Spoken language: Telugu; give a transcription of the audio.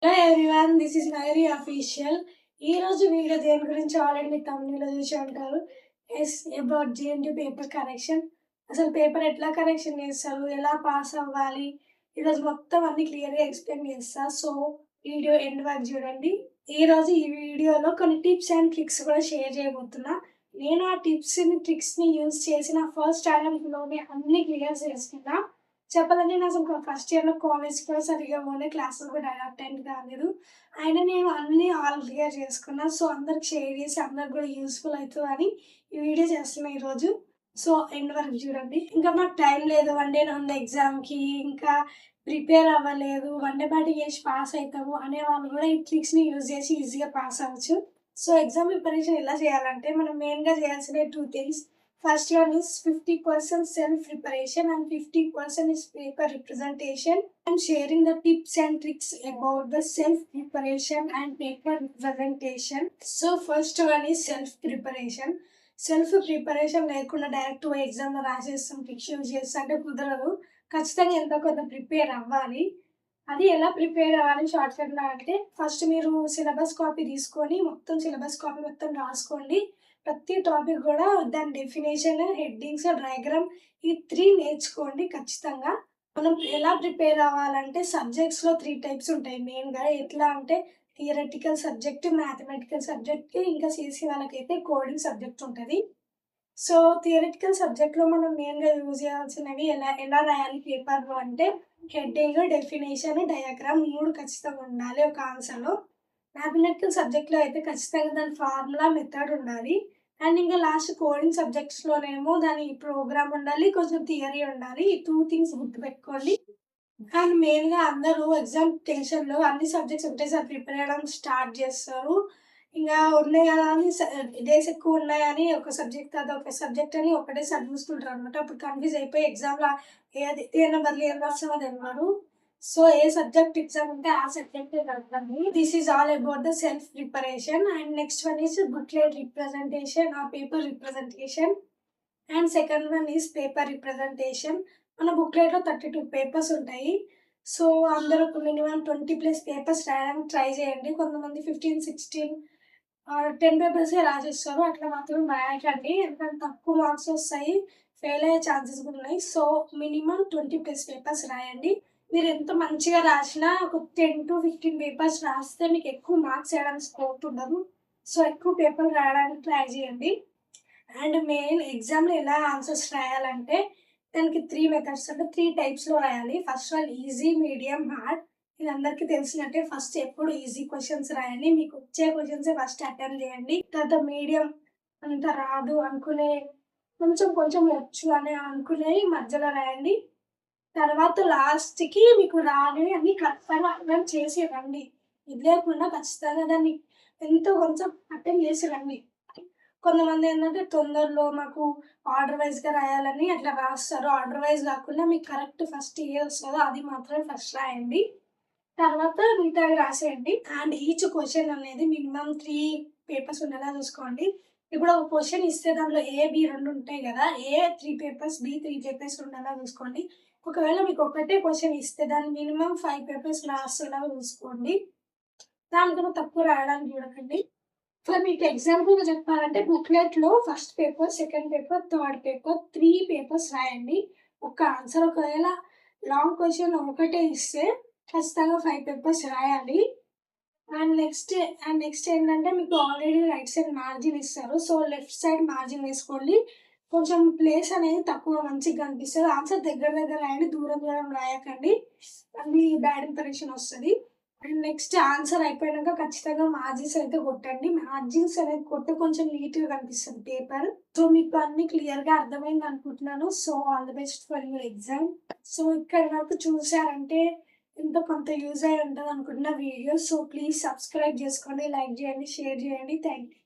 Hello everyone, this is Nairy official. ఈ రోజు వీడియో దేని గురించి ఆల్రెడీ మీరు తమిళలో చూసి ఉంటారు. Yes about JNTU paper correction. అసలు పేపర్ ఎట్లా కరెక్షన్ చేస్తారు, ఎలా పాస్ అవ్వాలి, ఈరోజు మొత్తం అన్ని క్లియర్గా ఎక్స్ప్లెయిన్ చేస్తా. సో వీడియో ఎండ్ వరకు చూడండి. ఈరోజు ఈ వీడియోలో కొన్ని టిప్స్ అండ్ ట్రిక్స్ కూడా షేర్ చేయబోతున్నా. నేను ఆ టిప్స్ని ట్రిక్స్ని యూజ్ చేసి నా ఫస్ట్ అటెంప్ట్లోనే అన్ని క్లియర్ చేసుకున్నా. చెప్పాలంటే నేను అసలు ఫస్ట్ ఇయర్లో కాలేజ్ కూడా సరిగ్గా పోలే, క్లాసులు కూడా అటెండ్ కాలేదు. అయినా నేను అన్నీ ఆల్ క్లియర్ చేసుకున్నా. సో అందరికి షేర్ చేసి అందరికి కూడా యూస్ఫుల్ అవుతుందని ఈ వీడియో చేస్తున్నా ఈరోజు. సో ఎండ్ వరకు చూడండి. ఇంకా మాకు టైం లేదు, వన్ డే ఉంది ఎగ్జామ్కి, ఇంకా ప్రిపేర్ అవ్వలేదు, వన్ డే బ్యాటింగ్ చేసి పాస్ అవుతాము అనే వాళ్ళు కూడా ఈ ట్రిక్స్ని యూజ్ చేసి ఈజీగా పాస్ అవ్వచ్చు. సో ఎగ్జామ్ ప్రిపరేషన్ ఎలా చేయాలంటే మనం మెయిన్గా చేయాల్సిన 2 things. First one is 50% self-preparation and 50% is paper representation. I'm sharing the tips and tricks about the self-preparation and paper representation. So first one is self-preparation. Self preparation లేకుండా డైరెక్ట్ ఎగ్జామ్లో రాసేస్తాం, ట్రిక్స్ యూజ్ చేస్తాం అంటే కుదరదు. ఖచ్చితంగా ఎంతో కొంత ప్రిపేర్ అవ్వాలి. అది ఎలా ప్రిపేర్ అవ్వాలి షార్ట్కట్లో అంటే, ఫస్ట్ మీరు సిలబస్ కాపీ తీసుకొని మొత్తం సిలబస్ కాపీ మొత్తం రాసుకోండి. ప్రతి టాపిక్ కూడా దాని డెఫినేషన్, హెడ్డింగ్స్, డయాగ్రామ్ ఈ 3 నేర్చుకోండి ఖచ్చితంగా. మనం ఎలా ప్రిపేర్ అవ్వాలంటే సబ్జెక్ట్స్లో 3 టైప్స్ ఉంటాయి మెయిన్గా. ఎట్లా అంటే థియరటికల్ సబ్జెక్ట్, మ్యాథమెటికల్ సబ్జెక్ట్, ఇంకా సిసి వాళ్ళకైతే కోడింగ్ సబ్జెక్ట్ ఉంటుంది. సో థియరటికల్ సబ్జెక్ట్లో మనం మెయిన్గా యూజ్ చేయాల్సినవి ఎలా ఎలా రాయాలి పేపర్లో అంటే హెడ్డింగ్, డెఫినేషన్, డయాగ్రామ్ 3 ఖచ్చితంగా ఉండాలి ఒక ఆన్సర్లో. మ్యాథమెటికల్ సబ్జెక్ట్లో అయితే ఖచ్చితంగా దాని ఫార్ములా, మెథడ్ ఉండాలి. అండ్ ఇంకా లాస్ట్ కోడింగ్ సబ్జెక్ట్స్లోనేమో దాని ప్రోగ్రామ్ ఉండాలి, కొంచెం థియరీ ఉండాలి. ఈ 2 థింగ్స్ గుర్తుపెట్టుకోండి. అండ్ మెయిన్గా అందరూ ఎగ్జామ్ టెన్షన్లో అన్ని సబ్జెక్ట్స్ ఒకటేసారి ప్రిపేర్ అవ్వడం స్టార్ట్ చేస్తారు. ఇంకా ఉన్నాయి కదా అని డేస్ ఎక్కువ ఉన్నాయని ఒక సబ్జెక్ట్ అదొక సబ్జెక్ట్ అని ఒకటేసారి చూసుకుంటారు అనమాట. అప్పుడు కన్ఫ్యూజ్ అయిపోయి ఎగ్జామ్లో ఏ నెంబర్లు ఏం రాస్తామో తెలియదు. సో ఏ సబ్జెక్ట్ ఎగ్జామ్ ఉంటే ఆ సబ్జెక్టే చదవండి. This is all about the self preparation. And next one is booklet representation ఆ paper representation. And second one is paper representation. మన బుక్లెట్లో 32 పేపర్స్ ఉంటాయి. సో అందరూ మినిమం 20+ పేపర్స్ రాయడానికి ట్రై చేయండి. కొంతమంది 15, 16, 10 పేపర్సే రాసేస్తారు. అట్లా మాత్రం రాయకండి, ఎందుకంటే తక్కువ మార్క్స్ వస్తాయి, ఫెయిల్ అయ్యే ఛాన్సెస్ కూడా ఉన్నాయి. సో మినిమం 20+ పేపర్స్ రాయండి. మీరు ఎంత మంచిగా రాసినా ఒక 10 to 15 పేపర్స్ రాస్తే మీకు ఎక్కువ మార్క్స్ వేయడానికి స్కోప్ ఉండదు. సో ఎక్కువ పేపర్లు రాయడానికి ట్రై చేయండి. అండ్ మెయిన్ ఎగ్జామ్లో ఎలా ఆన్సర్స్ రాయాలంటే దానికి 3 మెథడ్స్ అంటే 3 టైప్స్లో రాయాలి. First one easy, medium, hard. ఇది అందరికీ తెలిసినట్టే. ఫస్ట్ ఎప్పుడు ఈజీ క్వశ్చన్స్ రాయండి, మీకు వచ్చే క్వశ్చన్సే ఫస్ట్ అటెంప్ట్ చేయండి. తర్వాత మీడియం, అంత రాదు అనుకునే, కొంచెం కొంచెం వచ్చు అని అనుకునేవి మధ్యలో రాయండి. తర్వాత లాస్ట్కి మీకు రాని అన్ని ఖచ్చితంగా అటెంప్ట్ చేసి రండి. ఇది లేకుండా ఖచ్చితంగా దాన్ని ఎంతో కొంచెం అటెంప్ట్ చేసి రండి. కొంతమంది ఏంటంటే తొందరలో మాకు ఆర్డర్ వైజ్గా రాయాలని అట్లా రాస్తారు. ఆర్డర్ వైజ్ కాకుండా మీకు కరెక్ట్ ఫస్ట్ ఏ వస్తుందో అది మాత్రమే ఫస్ట్ రాయండి, తర్వాత మిగతావి రాసేయండి. అండ్ ఈచ్ క్వశ్చన్ అనేది మినిమం 3 పేపర్స్ ఉండేలా చూసుకోండి. ఇప్పుడు ఒక క్వశ్చన్ ఇస్తే దాంట్లో ఏ, బి 2 ఉంటాయి కదా. ఏ 3 పేపర్స్, బి 3 పేపర్స్ ఉండేలా చూసుకోండి. ఒకవేళ మీకు ఒకటే క్వశ్చన్ ఇస్తే దాన్ని మినిమం 5 పేపర్స్ రాసేలాగా చూసుకోండి. దానికన్నా తక్కువ రాయడానికి చూడకండి. సో మీకు ఎగ్జాంపుల్గా చెప్పాలంటే బుక్లెట్లో first paper, second paper, third paper 3 papers రాయండి. ఒక ఆన్సర్ ఒకవేళ లాంగ్ క్వశ్చన్ ఒకటే ఇస్తే ఖచ్చితంగా 5 పేపర్స్ రాయాలి. అండ్ నెక్స్ట్ ఏంటంటే మీకు ఆల్రెడీ రైట్ సైడ్ మార్జిన్ ఇస్తారు. సో లెఫ్ట్ సైడ్ మార్జిన్ వేసుకోండి. కొంచెం ప్లేస్ అనేది తక్కువ మంచిగా కనిపిస్తుంది. ఆన్సర్ దగ్గర దగ్గర రాయండి, దూరం దూరం రాయకండి, అన్ని బ్యాడ్ ఇంప్రెషన్ వస్తుంది. అండ్ నెక్స్ట్ ఆన్సర్ అయిపోయాక ఖచ్చితంగా మార్జిన్స్ అయితే కొట్టండి. మార్జిన్స్ అనేది కొట్టి కొంచెం నీట్గా కనిపిస్తుంది పేపర్. సో మీకు అన్ని క్లియర్గా అర్థమైంది అనుకుంటున్నాను. So all the best for your exam. So ఇక్కడ వరకు చూసారంటే ఎంతో కొంత యూజ్ అయి ఉంటుంది అనుకుంటున్న వీడియో. సో ప్లీజ్ సబ్స్క్రైబ్ చేసుకోండి, లైక్ చేయండి, షేర్ చేయండి. Thank you.